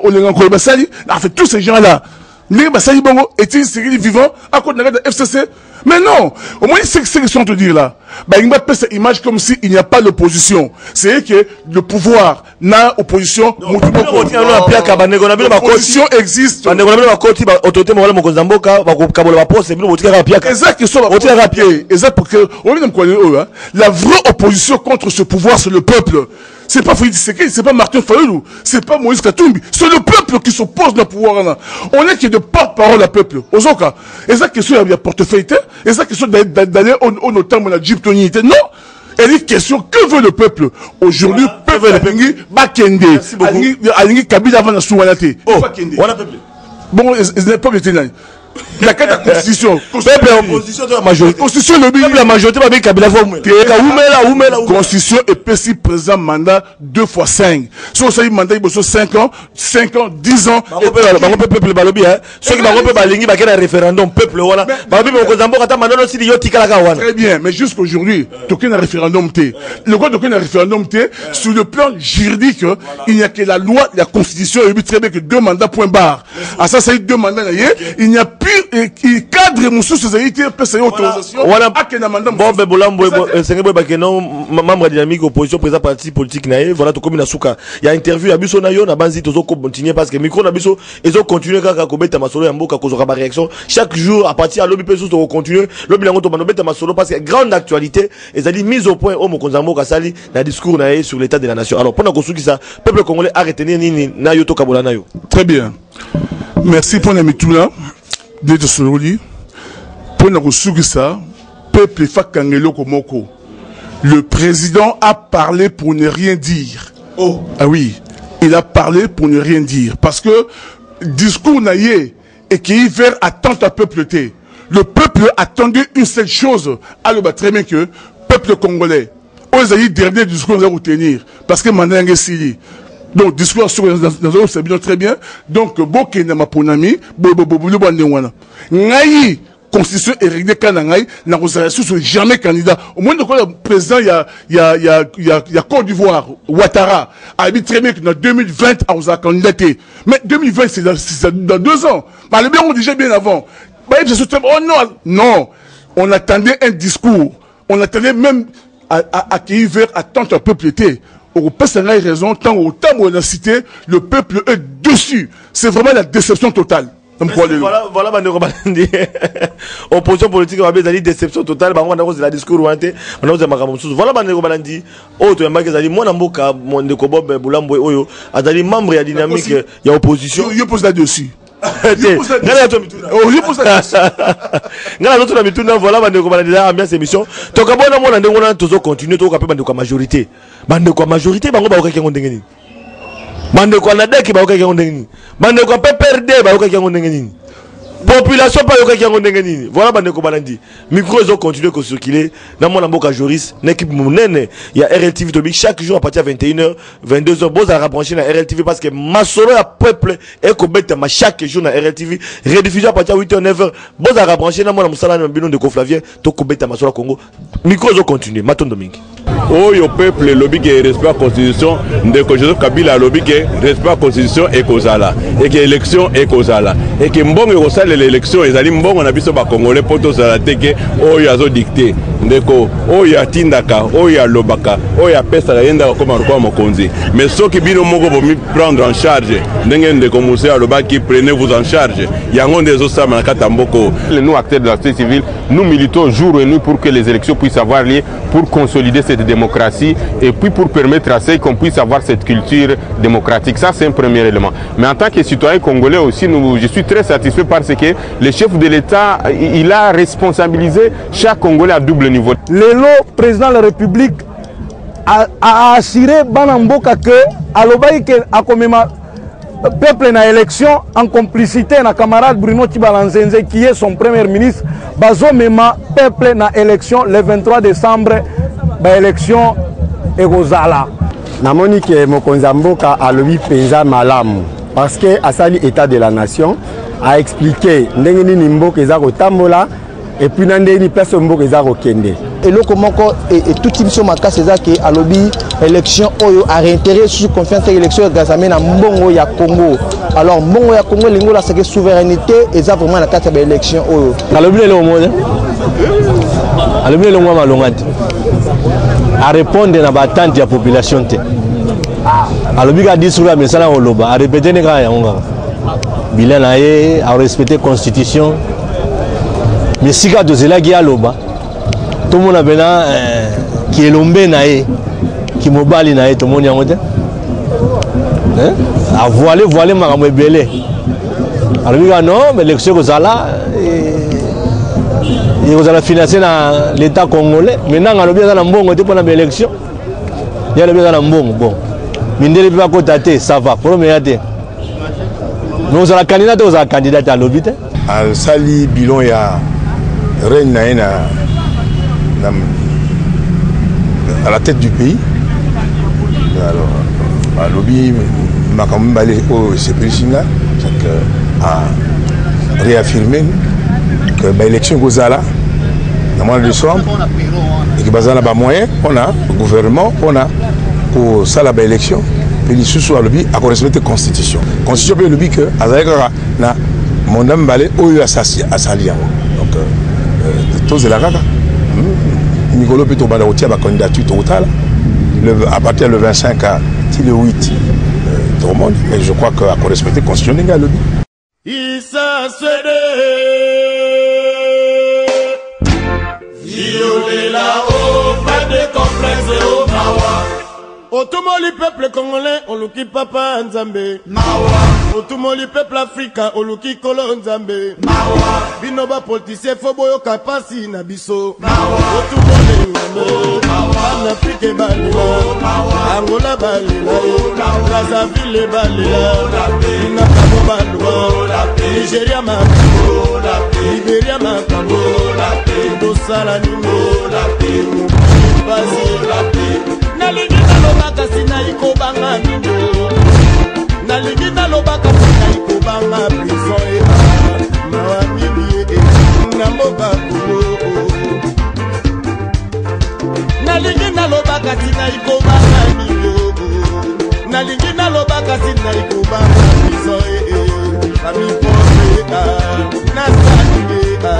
Olenga Kolba Sali, a fait tous ces gens là. N'engage Basali Bongo, est-il Tshisekedi vivant? À côté de la carte FCC? Mais non, au moins c'est ce qu'ils sont te dire là. Bah, il m'a fait cette image comme si il n'y a pas d'opposition. C'est que le pouvoir n'a opposition. L'opposition existe. La vraie opposition contre ce pouvoir, c'est le peuple. C'est pas Félix Tshisekedi, c'est pas Martin Fayulu, c'est pas Moïse Katumbi, c'est le peuple qui s'oppose au pouvoir là. On est qui de porte-parole à peuple. Ozoka. Et ça question il y a portefeuille, et ça question d'aller au notamment la gyptonité. Non. Elle est question que veut le peuple aujourd'hui. Peuple le peuple Bakende. Alingi Kabila avant la souveraineté. Bon, il n'est pas le la carte de la constitution. Peuple en opposition de la majorité. Constitution le peuple la majorité va bien Kabila va oumela. Constitution est précis présent mandat 2 fois 5. Si on s'est mandat il faut 5 ans, 10 ans. Peuple balobi hein. Ceux qui vont pas balingi ba un référendum peuple voilà. Balobi mon kozambo kata mandat aussi yo tikala ka wana. Très bien, mais jusqu'aujourd'hui, token un référendum T. Le quoi token un référendum T sur le plan juridique, il n'y a que la loi, la constitution et très bien que 2 mandats point barre. À ça c'est 2 mandats il n'y a plus il cadre mon sous société peut autorisation voilà bon ben bolambo c'est que bakeno membre dynamique opposition président parti politique naé voilà to comme na suka il y a interview ya biso na yo na banzi tozo continuer parce que micro na biso ezo continuer kaka ko beta masolo ya mboka ko zoka ba réaction chaque jour à partir à lobby peso to continuer lobby lango to beta masolo parce que grande actualité et ali mise au point au mokonzambo kasali na discours naé sur l'état de la nation alors pendant ko suki ça peuple congolais a retenir nini na yo to kabola na yo très bien merci pour Namitula de Sololi pour nous soutenir ça peuple fakangelo komoko le président a parlé pour ne rien dire. Oh ah oui il a parlé pour ne rien dire parce que discours naïe et qui vers attente à peuple T le peuple attendait une seule chose alors très bien que peuple congolais aux dernier discours nous allons tenir parce que Mandanga Sili Donc, discours sur c'est bien très bien. Donc, Boké n'a ma ponami, Ngaï, constitution est réglée quand Ngaï, n'a jamais candidat. Au moins, le président, il y a Côte d'Ivoire, Ouattara, a dit très bien que dans 2020, on a candidaté. Mais 2020, c'est dans 2 ans. Mais le bien, on déjà bien avant. Oh non, non. On attendait un discours. On attendait même à qui vers attendre un peuple était. Au peuple a raison, tant on a cité, le peuple est dessus. C'est vraiment la déception totale. Voilà, opposition politique, on a dit déception totale, on a dit la discours, on a dit, voilà, Balandi, autre, moi, Namboka, mon de Kobob, Boulambo, Oyo, a dit membre, il y a dynamique, il y a opposition. Je pose là-dessus. Voilà, ambiance émission. Donc, on continue, on majorité. Bande quoi majorité, bango ba okaki ngondengeni. Bande quoi na deki ba okaki ngondengeni. Bande quoi PPRD ba okaki ngondengeni. Population pas okaki ngondengeni. Voilà bande ko balandi. Micro ils ont continué à circuler dans mon amboka Joris, l'équipe monene, il y a RLTV Tobi chaque jour à partir de 21h, 22h, bon à rabrancher na RLTV parce que ma solo à peuple et ko bête ma chaque jour na RLTV, rediffusé à partir de 8h 9h, bon à rabrancher na mon musala na binon de Koflavien, to ko bête ma solo Congo. Micro ils ont continué, Maton Domingue. Oh, le peuple, lobby qui respecte la constitution, de Joseph Kabila, lobby qui respecte la constitution et Kozala, et que l'élection est Kozala, et que Mbong et Kozala l'élection, et Zali Mbong, on a vu ce Congolais pour tous à la teke, oh, il y a zo dicté, ndeko, oh, il y a Tindaka, oh, il y a Lobaka, oh, il y a Pesta, la yenda, comme un roi Mokonzi. Mais ceux qui viennent au Mogo pour prendre en charge, n'engagez de commencer à Lobaki, qui prenez-vous en charge. Il y a un des autres à Katamboko. Nous, acteurs de la société civile, nous militons jour et nuit pour que les élections puissent avoir lieu, pour consolider cette démocratie et puis pour permettre à ceux qu'on puisse avoir cette culture démocratique. Ça, c'est un premier élément. Mais en tant que citoyen congolais aussi, je suis très satisfait parce que le chef de l'État, il a responsabilisé chaque Congolais à double niveau. Le président de la République a assuré Banamboka que a commémoré peuple na élection en complicité na camarade Bruno Tibalanzenze qui est son premier ministre bazo mema peuple na élection le 23 décembre ba élection ekozala namoni ke mokonzi mboka alobi penza malamu parce que asali état de la nation a expliqué ndenge nini mboka eza kotambola et puis ndenge personne mboka eza kokende eloko moko et tout biso makasi eza ke alobi élection oyo a réintérêt sous confiance élection gazamé na mbongo ya Congo. Alors mbongo ya Congo lingo la c'est souveraineté eza vraiment na kati ya élection oyo alobi le moja alobi le ngwa malongati a répondre na batante ya population te alobi ka discours ya mesala oloba a répéter ne ka ya ngonga bilan na ye a respecter constitution mais sika dozela ki aloba tout le monde a bena qui est l'ombe nae qui mobali nae tout le monde yango te a voilé makambo ebele alobi ka non mais l'élection kozala et kozala financé na l'état congolais maintenant alobi eza na mbongo te pona élection ya alobi eza na mbongo bon mindele pe bakota te ça va problème ya te mais ozala candidat te ozala candidat te alobi te sali bilon ya règne naena à la tête du pays. Alors, lobby a réaffirmé que l'élection Gozala, dans le mois de décembre, et que Bazala a moyen, on a le gouvernement, on a pour ça l'élection, et les sous-sous à lobby à respecter la constitution. La constitution peut le lobby que Azaleka na mon âme balé au Assalia. Donc, tous de la caca. Nicolo peut tomber dans la candidature totale à partir du 25 à le 8 tout le monde, mais je crois qu'à respecter la constitution le lobby. Issa Sede violer là-haut, pas de complexe au Mawa. Otumoli peuple congolais, oluki papa Nzambe Mawa. Otumoli peuple africain, oluki kolo Nzambe Mawa. Binoba politicien foboyo kapasi na biso Mawa. Otumoli Nzambe Mawa. Afrique balila Angola balila Brazzaville balila Inakabo balwa Nigeria makambo Liberia makambo Dosala nimo Bazi nalingi nalobaka sina ikobanga mindo nalingi nalobaka tika ikobanga prison mawa mingi na mboka Kongo nalingi nalobaka tina ikobanga mingi nalingi nalobaka tina ikobanga prison amipose nasalinga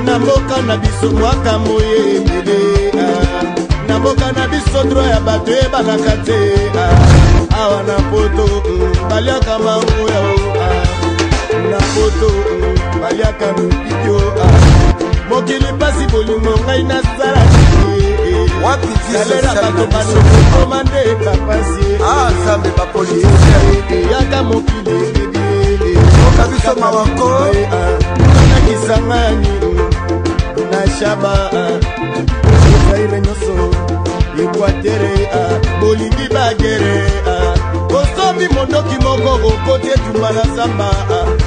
na mboka na biso mwaka moye ebele na mboka na biso droit ya bato ebalaka te awa na poto baliaka mangoya na poto baliaka mipikio mokili mpasi bolingo ngai nasala salera bato banokomande bapasi yaka mokili okabiso mawako nakisangani na shaba ezaire nyonso ekwatere bolingi bagere osombi mondoki moko okoti etumba na zamba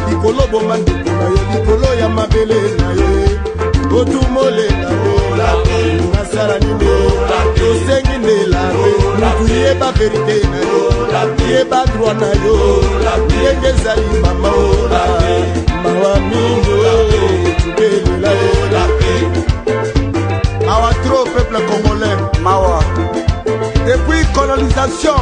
likolo boma ndeko na yo likolo ya mabele na yo otumole na yo nasala nini osengi ndelabe mutu yeba verite na yo yeba droit na yo ndenge ezali mama mawa mingi tubelela awa trop peuple congolais mawa depuis colonisation